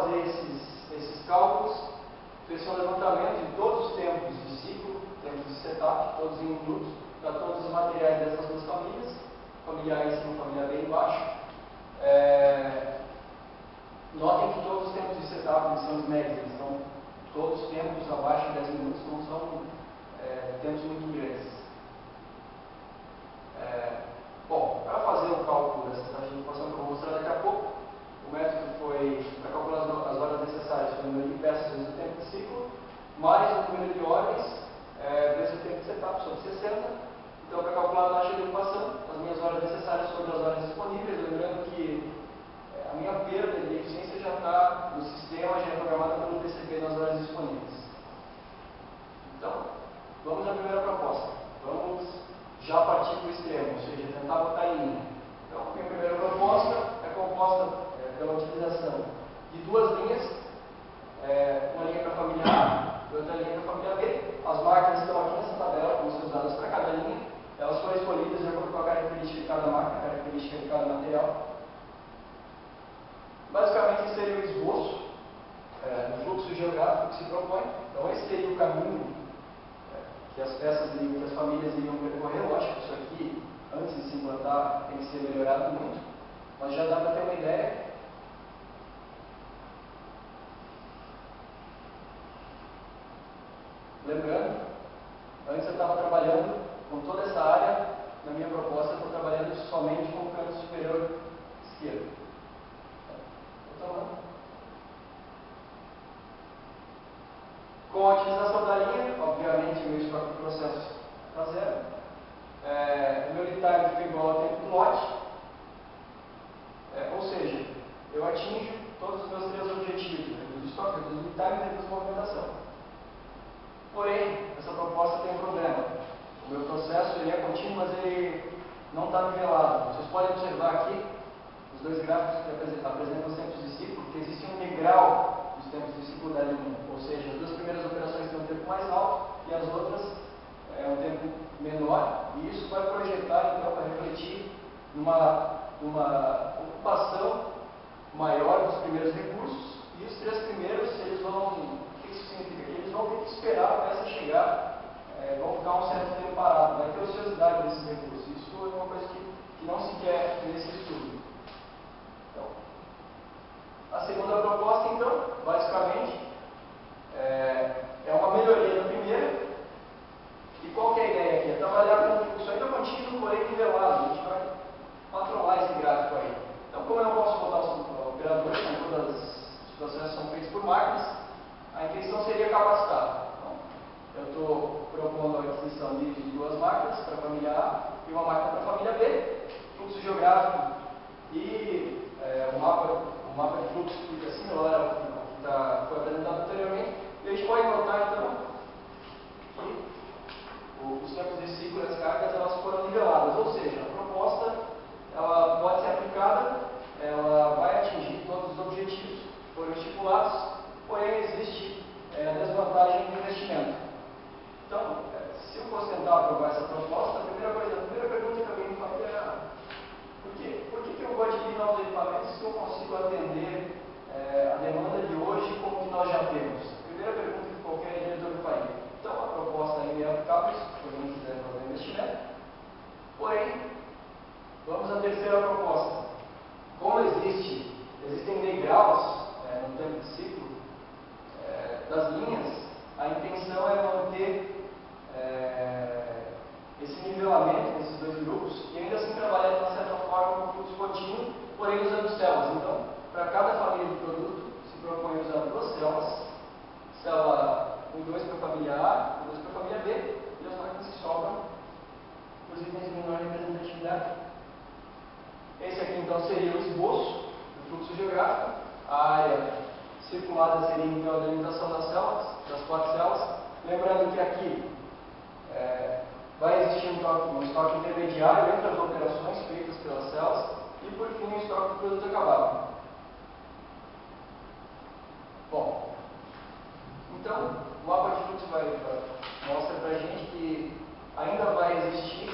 fazer esses cálculos, fez um levantamento de todos os tempos de ciclo, tempos de setup, todos em minutos, para todos os materiais dessas duas famílias, família A em cima, família B embaixo. Notem que todos os tempos de setup são os médios, eles estão todos os tempos abaixo de 10 minutos, não são tempos muito grandes. Bom, para fazer o cálculo dessa taxa de ocupação que eu vou mostrar daqui a pouco, o método foi, para calcular as horas necessárias, foi o número de peças vezes o tempo de ciclo, mais o número de ordens vezes o tempo de setup sobre 60. Então, para calcular a taxa de ocupação, as minhas horas necessárias sobre as horas disponíveis, lembrando que a minha perda de eficiência já está no sistema, já é programada pelo TCP nas horas disponíveis. Então, vamos à primeira proposta. Vamos já partir para o extremo, ou seja, tentar botar em linha. Então, a minha primeira proposta é composta pela utilização de duas linhas, uma linha para a família A e outra linha para a família B. As máquinas estão aqui nessa tabela, vão ser usadas para cada linha. Elas foram escolhidas de acordo com a característica de cada máquina, a característica de cada material. Basicamente, esse seria o esboço do fluxo geográfico que se propõe. Então, esse seria o caminho que as peças iriam, que as famílias iriam percorrer. Lógico que isso aqui, antes de se implantar, tem que ser melhorado muito, mas já dá para ter uma ideia. Lembrando, antes eu estava trabalhando com toda essa área, na minha proposta eu estou trabalhando somente com o canto superior esquerdo. Com a utilização da linha, obviamente o meu estoque de processos está zero. O meu lead time fica igual ao tempo do lote. Ou seja, eu atinjo todos os meus três objetivos: reduz o estoque, reduz o lead time e reduz a movimentação. Porém, essa proposta tem um problema. O meu processo ele é contínuo, mas ele não está nivelado. Vocês podem observar aqui os dois gráficos que apresentam os tempos de ciclo, que existe um degrau dos tempos de ciclo da linha, ou seja, as duas primeiras operações têm um tempo mais alto e as outras um tempo menor, e isso vai projetar, então, vai refletir numa ocupação maior dos primeiros recursos, e os três primeiros, eles vão, o que isso significa? Eles vão ter que esperar a peça chegar, vão ficar um certo tempo parado, vai ter ociosidade desses recursos. Isso é uma coisa que não se quer nesse estudo. A segunda proposta, então, basicamente, é uma melhoria da primeira. E qual que é a ideia aqui? É trabalhar com um fluxo ainda contínuo, porém nivelado. A gente vai patrolar esse gráfico aí. Então, como eu não posso botar os operadores, todos os processos são feitos por máquinas, a intenção seria capacitar. Então, eu estou propondo a aquisição de duas máquinas para a família A e uma máquina para a família B. Fluxo geográfico e o mapa de fluxo fica similar ao que foi apresentado anteriormente. E a gente pode notar, então, que os tempos de ciclo e as cargas elas foram niveladas, ou seja, a proposta ela pode ser aplicada, ela vai atingir todos os objetivos que foram estipulados, porém existe a desvantagem do investimento. Então, se eu fosse tentar aprovar essa proposta, a primeira pergunta que alguém me faria é: por que eu vou adquirir novos equipamentos se eu consigo atender a demanda de hoje como que nós já temos? Primeira pergunta que qualquer diretor faria. Então, a proposta ainda é aplicável, se alguém quiser fazer investimento. Porém, vamos à terceira proposta. Como existem degraus no tempo de ciclo das linhas, a intenção é manter esse nivelamento nesses dois grupos e ainda assim trabalhar de uma certa forma com fluxo contínuo, porém usando células. Então, para cada família de produto, se propõe usar duas células, célula 1 e 2 para a família A, 1 e 2 para a família B, e as máquinas que sobram, os itens de menor representatividade. Esse aqui então seria o esboço do fluxo geográfico. A área circulada seria então a delimitação das células, das 4 células. Lembrando que aqui vai existir um estoque intermediário entre as operações feitas pelas células e, por fim, o estoque do produto acabado. Bom, então, o mapa de fluxo mostra para a gente que ainda vai existir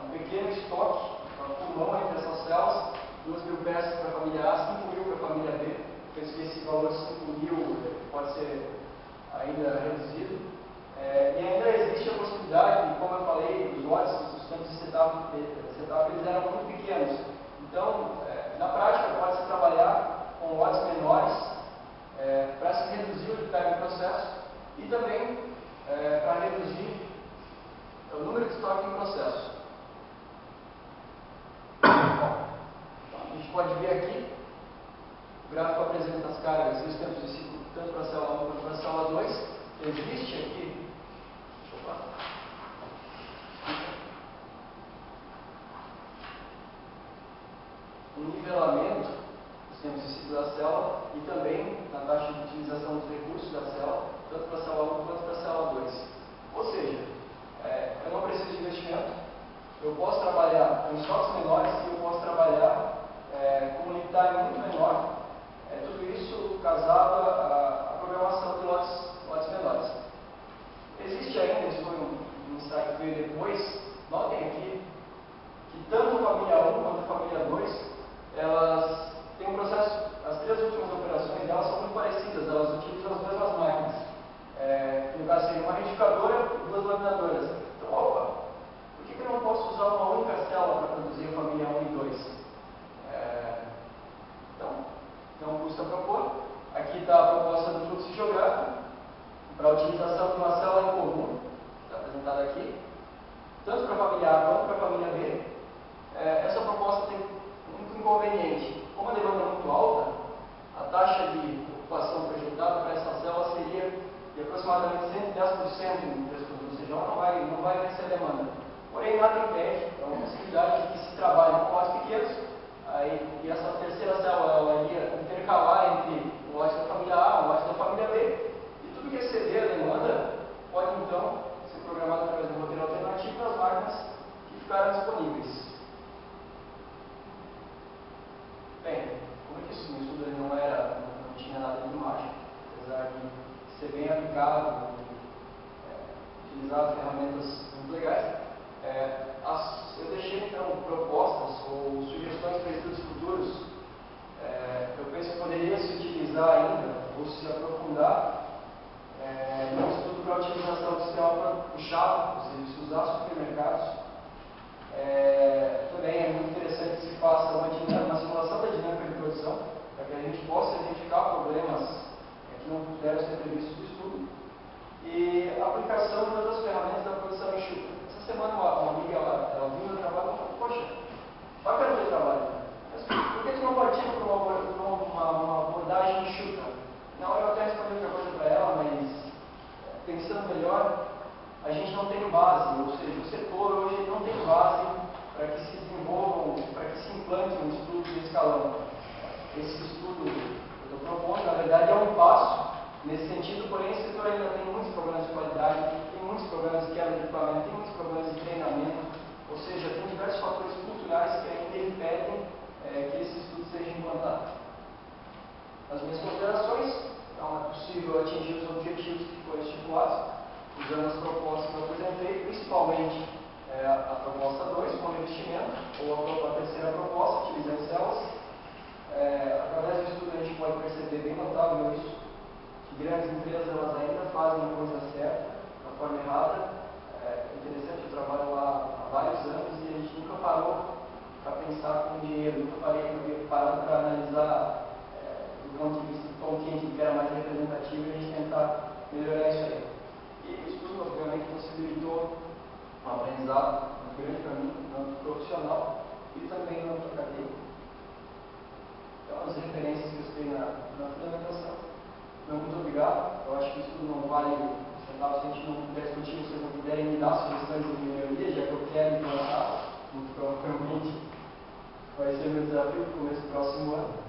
um pequeno estoque, pulmão entre essas células, 2.000 peças para a família A, 5.000 para a família B. Penso que esse valor ser ainda reduzido. E ainda existe a possibilidade, como eu falei, os lotes, os tempos de setup eles eram muito pequenos. Então, na prática, pode-se trabalhar com lotes menores para se reduzir o time do processo e também para reduzir o número de estoque em processo. A gente pode ver aqui, o gráfico apresenta as cargas e os tempos de ciclo, tanto para a célula 1 quanto para a célula 2. Existe aqui um nivelamento dos tempos de ciclo da célula e também na taxa de utilização dos recursos da célula, tanto para a célula 1 quanto para a célula 2. Ou seja, eu não preciso de investimento, eu posso trabalhar com estoques menores e eu posso trabalhar com um lead time muito menor, tudo isso casado à programação de lotes menores. Existe ainda, isso foi um insight que veio depois, notem aqui, que tanto a família 1 quanto a família 2, elas têm um processo, as três últimas operações delas são muito parecidas, elas utilizam as mesmas máquinas. Que no caso seria uma retificadora e duas laminadoras. Então, opa, por que eu não posso usar uma única célula para produzir a família 1 e 2? Então, não custa propor. Aqui está a proposta do fluxo geográfico para a utilização de uma célula em comum, está apresentada aqui, tanto para a família A quanto para a família B. Essa proposta tem um inconveniente. Como a demanda é muito alta, a taxa de ocupação projetada para essa célula seria de aproximadamente 110% em infraestrutura, ou seja, ela não vai vencer a demanda. Porém, nada impede, é uma possibilidade de que se trabalhe com lotes pequenos, e essa terceira célula ela iria intercalar entre o lote da família A e o lote da família B, e tudo que exceder a demanda pode então ser programado através de um roteiro alternativo nas máquinas que ficaram disponíveis. Bem, como eu disse, o meu estudo não tinha nada de mágico, apesar de ser bem aplicado, utilizar ferramentas muito legais. Eu deixei então propostas ou sugestões para estudos futuros. Eu penso que poderia se utilizar ainda, ou se aprofundar, no estudo para a utilização do sistema puxado, ou seja, se usar supermercados. Também é muito interessante que se faça uma simulação da dinâmica de produção, para que a gente possa identificar problemas que não puderam ser previstos no estudo, e a aplicação de outras ferramentas da produção enxuta. Essa semana uma amiga ela viu meu trabalho e falou: poxa, bacana o teu trabalho, mas por que tu não partiu para uma abordagem enxuta? Na hora eu até respondi outra coisa para ela, mas pensando melhor, a gente não tem base, ou seja, o setor hoje não tem base para que se desenvolvam, para que se implante um estudo de escalão. Esse estudo que eu estou propondo, na verdade, é um passo nesse sentido, porém o setor ainda tem muitos problemas de qualidade, tem muitos problemas de quebra de equipamento, tem muitos problemas de treinamento, ou seja, tem diversos fatores culturais que ainda impedem que esse estudo seja implantado. As minhas considerações: não é possível atingir os objetivos que foram estipulados usando as propostas que eu apresentei, principalmente a proposta 2, com investimento, ou a terceira proposta, utilizando células. Através do estudo a gente pode perceber bem notável isso, que grandes empresas elas ainda fazem a coisa certa, da forma errada. É interessante, eu trabalho lá há vários anos e a gente nunca parou para pensar com dinheiro, nunca parou para analisar do ponto de vista do tom quente que era mais representativo e a gente tentar melhorar isso aí. E o estudo, obviamente, possibilitou um aprendizado muito grande para mim, no âmbito profissional e também no âmbito acadêmico. Então, as referências que eu citei na fundamentação. Não, muito obrigado. Eu acho que o estudo não vale centavos se a gente não puder discutir, vocês não puderem me dar sugestões de melhoria, já que eu quero implantar, muito provavelmente vai ser meu desafio no começo do próximo ano.